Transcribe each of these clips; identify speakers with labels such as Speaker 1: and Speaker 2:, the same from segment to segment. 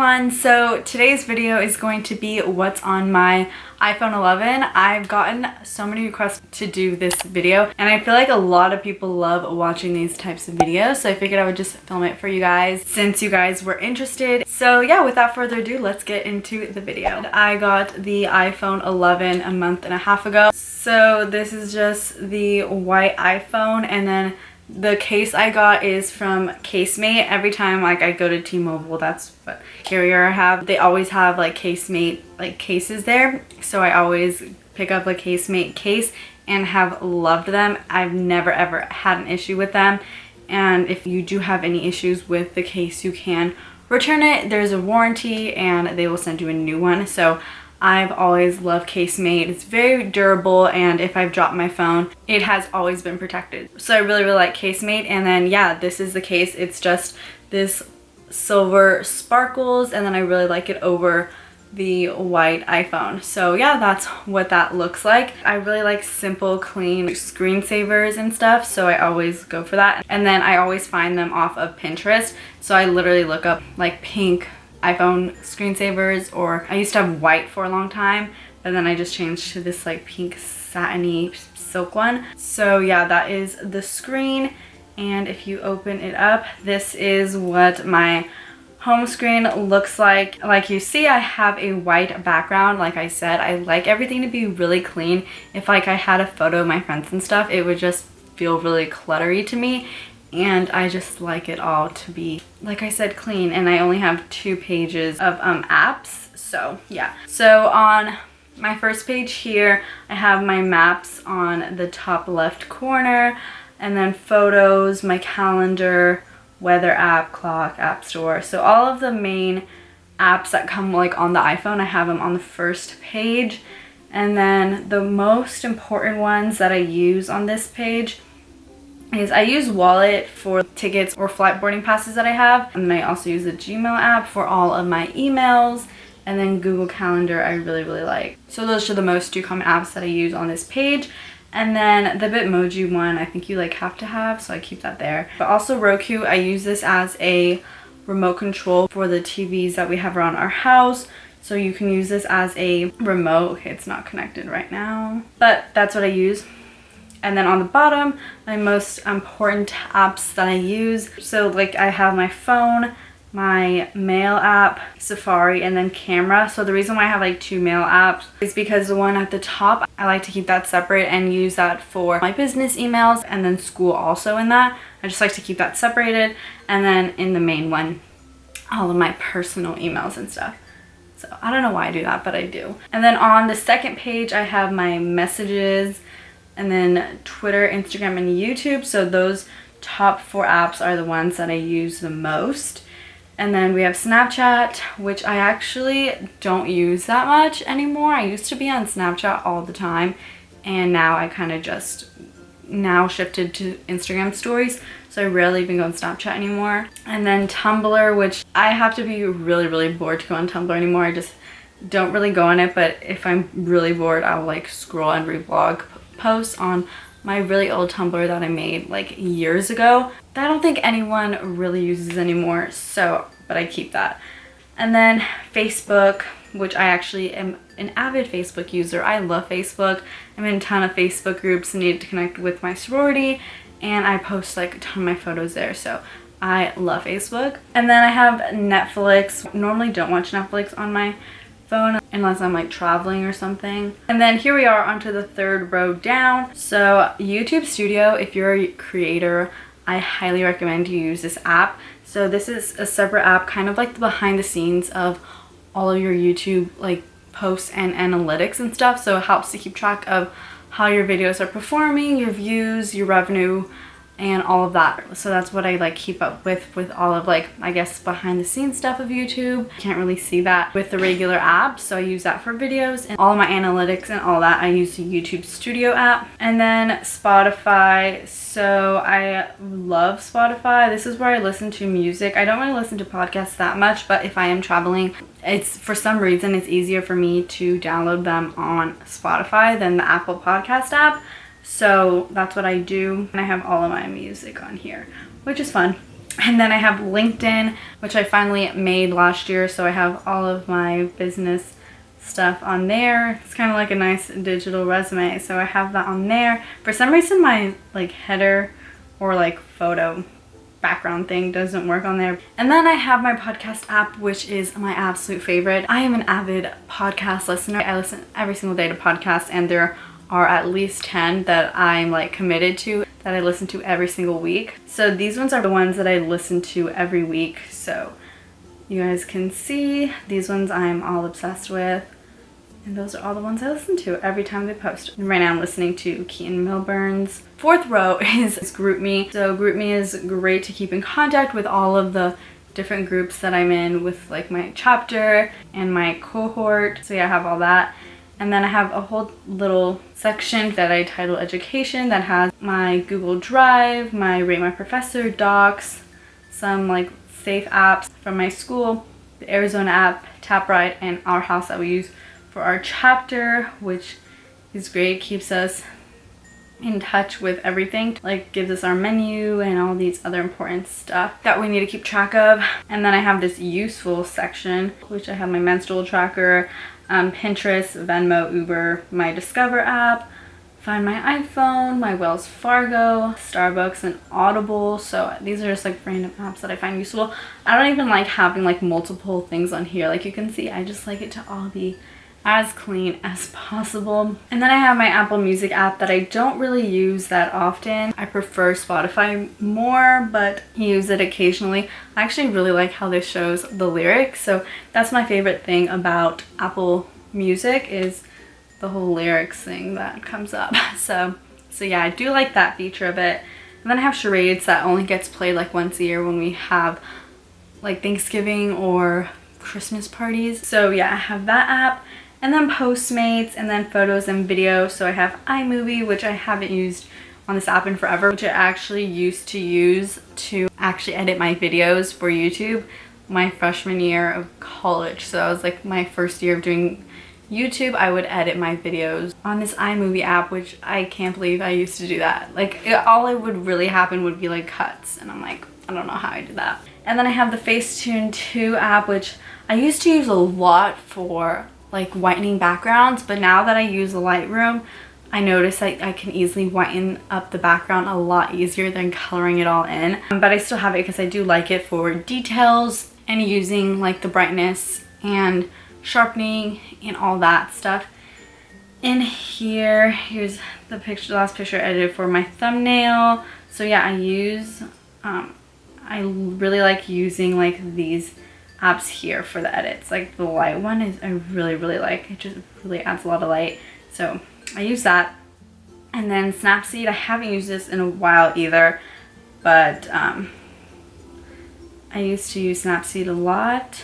Speaker 1: everyone, so today's video is going to be what's on my iPhone 11. I've gotten so many requests to do this video and I feel like a lot of people love watching these types of videos, so I figured I would just film it for you guys since you guys were interested. So yeah, without further ado, let's get into the video. I got the iPhone 11 a month and a half ago. So this is just the white iPhone, and then the case I got is from Casemate. Every time like I go to T-Mobile, that's what carrier I have. They always have like Casemate like cases there. So I always pick up a Casemate case and have loved them. I've never ever had an issue with them. And if you do have any issues with the case, you can return it. There's a warranty and they will send you a new one. So I've always loved Casemate. It's very durable, and if I've dropped my phone, it has always been protected. So I really like Casemate. And then yeah, this is the case. It's just this silver sparkles, and then I really like it over the white iPhone. So yeah, that's what that looks like. I really like simple, clean screensavers and stuff, so I always go for that. And then I always find them off of Pinterest. So I literally look up like pink iPhone screensavers, or I used to have white for a long time, but then I just changed to this like pink satiny silk one. So yeah, that is the screen, and if you open it up, this is what my home screen looks like. Like you see, I have a white background. Like I said, I like everything to be really clean. If like I had a photo of my friends and stuff, it would just feel really cluttery to me. And I just like it all to be, like I said, clean. And I only have 2 pages of apps. So yeah. So on my first page here, I have my maps on the top left corner, and then photos, my calendar, weather app, clock, app store. So all of the main apps that come like on the iPhone, I have them on the first page. And then the most important ones that I use on this page is I use Wallet for tickets or flight boarding passes that I have. And then I also use the Gmail app for all of my emails. And then Google Calendar I really like. So those are the most 2 common apps that I use on this page. And then the Bitmoji one, I think you like have to have, so I keep that there. But also Roku, I use this as a remote control for the TVs that we have around our house. So you can use this as a remote. Okay, it's not connected right now, but that's what I use. And then on the bottom, my most important apps that I use. So like I have my phone, my mail app, Safari, and then camera. So the reason why I have like 2 mail apps is because the one at the top, I like to keep that separate and use that for my business emails, and then school also in that. I just like to keep that separated. And then in the main one, all of my personal emails and stuff. So I don't know why I do that, but I do. And then on the second page, I have my messages, and then Twitter, Instagram, and YouTube. So those top 4 apps are the ones that I use the most. And then we have Snapchat, which I actually don't use that much anymore. I used to be on Snapchat all the time, and now I kind of just now shifted to Instagram stories. So I rarely even go on Snapchat anymore. And then Tumblr, which I have to be really bored to go on Tumblr anymore. I just don't really go on it, but if I'm really bored, I'll like scroll and reblog posts on my really old Tumblr that I made like years ago that I don't think anyone really uses anymore, so but I keep that. And then Facebook, which I actually am an avid Facebook user. I love Facebook. I'm in a ton of Facebook groups, need to connect with my sorority, and I post like a ton of my photos there, so I love Facebook. And then I have Netflix. Normally don't watch Netflix on my phone unless I'm like traveling or something. And then here we are onto the 3rd row down. So YouTube Studio, if you're a creator, I highly recommend you use this app. So this is a separate app, kind of like the behind the scenes of all of your YouTube like posts and analytics and stuff. So it helps to keep track of how your videos are performing, your views, your revenue, and all of that. So that's what I like keep up with all of like, I guess, behind the scenes stuff of YouTube. Can't really see that with the regular app, so I use that for videos. And all of my analytics and all that, I use the YouTube Studio app. And then Spotify. So I love Spotify. This is where I listen to music. I don't really listen to podcasts that much, but if I am traveling, it's for some reason it's easier for me to download them on Spotify than the Apple Podcast app. So that's what I do, and I have all of my music on here, which is fun. And then I have LinkedIn, which I finally made last year, so I have all of my business stuff on there. It's kind of like a nice digital resume, so I have that on there. For some reason my like header or like photo background thing doesn't work on there. And then I have my podcast app, which is my absolute favorite. I am an avid podcast listener. I listen every single day to podcasts, and there are at least 10 that I'm like committed to, that I listen to every single week. So these ones are the ones that I listen to every week. So you guys can see these ones I'm all obsessed with. And those are all the ones I listen to every time they post. And right now I'm listening to Keaton Milburn's. Fourth row is GroupMe. So GroupMe is great to keep in contact with all of the different groups that I'm in with like my chapter and my cohort. So yeah, I have all that. And then I have a whole little section that I title Education that has my Google Drive, my Rate My Professor docs, some like safe apps from my school, the Arizona app, TapRide, and Our House that we use for our chapter, which is great. Keeps us in touch with everything, like gives us our menu and all these other important stuff that we need to keep track of. And then I have this useful section, which I have my menstrual tracker, Pinterest, Venmo, Uber, my Discover app, Find My iPhone, my Wells Fargo, Starbucks, and Audible. So these are just like random apps that I find useful. I don't even like having like multiple things on here. Like you can see, I just like it to all be as clean as possible. And then I have my Apple Music app that I don't really use that often. I prefer Spotify more, but use it occasionally. I actually really like how this shows the lyrics, so that's my favorite thing about Apple Music, is the whole lyrics thing that comes up. So yeah, I do like that feature of it. And then I have Charades that only gets played like once a year when we have like Thanksgiving or Christmas parties. So yeah, I have that app. And then Postmates, and then photos and video. So I have iMovie, which I haven't used on this app in forever, which I actually used to use to actually edit my videos for YouTube my freshman year of college. So I was like my first year of doing YouTube, I would edit my videos on this iMovie app, which I can't believe I used to do that. Like all it would really happen would be like cuts, and I'm like, I don't know how I did that. And then I have the Facetune 2 app, which I used to use a lot for like whitening backgrounds, but now that I use Lightroom, I notice that I can easily whiten up the background a lot easier than coloring it all in. But I still have it because I do like it for details and using like the brightness and sharpening and all that stuff. In here, here's the picture, the last picture I edited for my thumbnail. So yeah, I really like using like these apps here for the edits. Like the light one is I really like. It just really adds a lot of light, so I use that. And then Snapseed, I haven't used this in a while either, but I used to use Snapseed a lot.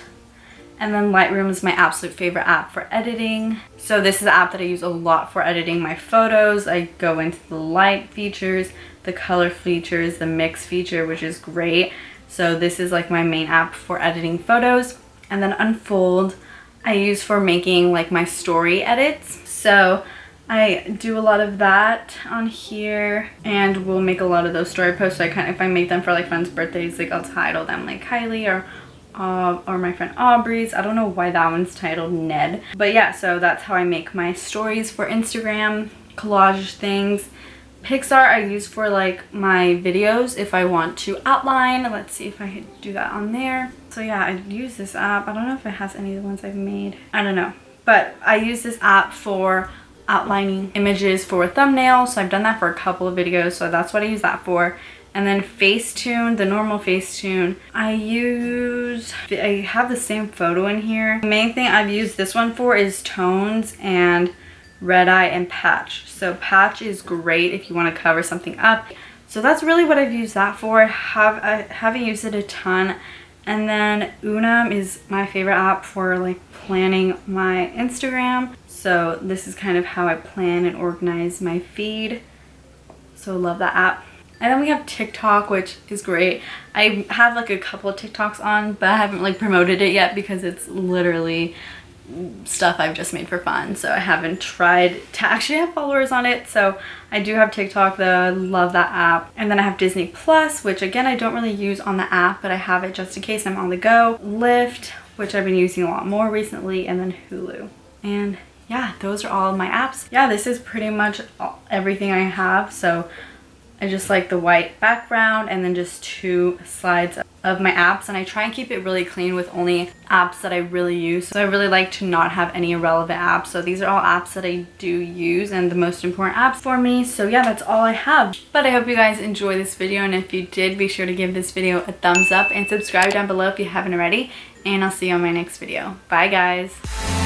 Speaker 1: And then Lightroom is my absolute favorite app for editing. So this is the app that I use a lot for editing my photos. I go into the light features, the color features, the mix feature, which is great. So this is like my main app for editing photos. And then Unfold I use for making like my story edits. So I do a lot of that on here, and we'll make a lot of those story posts. So if I make them for like friends' birthdays, like I'll title them like Kylie or my friend Aubrey's. I don't know why that one's titled Ned. But yeah, so that's how I make my stories for Instagram, collage things. Pixar I use for like my videos if I want to outline. Let's see if I could do that on there. So yeah, I use this app. I don't know if it has any of the ones I've made. I don't know. But I use this app for outlining images for a thumbnail. So I've done that for a couple of videos. So that's what I use that for. And then Facetune, the normal Facetune, I have the same photo in here. The main thing I've used this one for is tones and red eye and patch. So patch is great if you want to cover something up. So that's really what I've used that for. I haven't used it a ton. And then Unum is my favorite app for like planning my Instagram. So this is kind of how I plan and organize my feed. So I love that app. And then we have TikTok, which is great. I have like a couple of TikToks on, but I haven't like promoted it yet because it's literally stuff I've just made for fun. So I haven't tried to actually have followers on it. So I do have TikTok though. I love that app. And then I have Disney Plus, which again, I don't really use on the app, but I have it just in case I'm on the go. Lyft, which I've been using a lot more recently, and then Hulu. And yeah, those are all of my apps. Yeah, this is pretty much everything I have. So I just like the white background and then just 2 slides of my apps, and I try and keep it really clean with only apps that I really use. So I really like to not have any irrelevant apps. So these are all apps that I do use and the most important apps for me. So yeah, that's all I have. But I hope you guys enjoy this video, and if you did, be sure to give this video a thumbs up and subscribe down below if you haven't already. And I'll see you on my next video. Bye guys.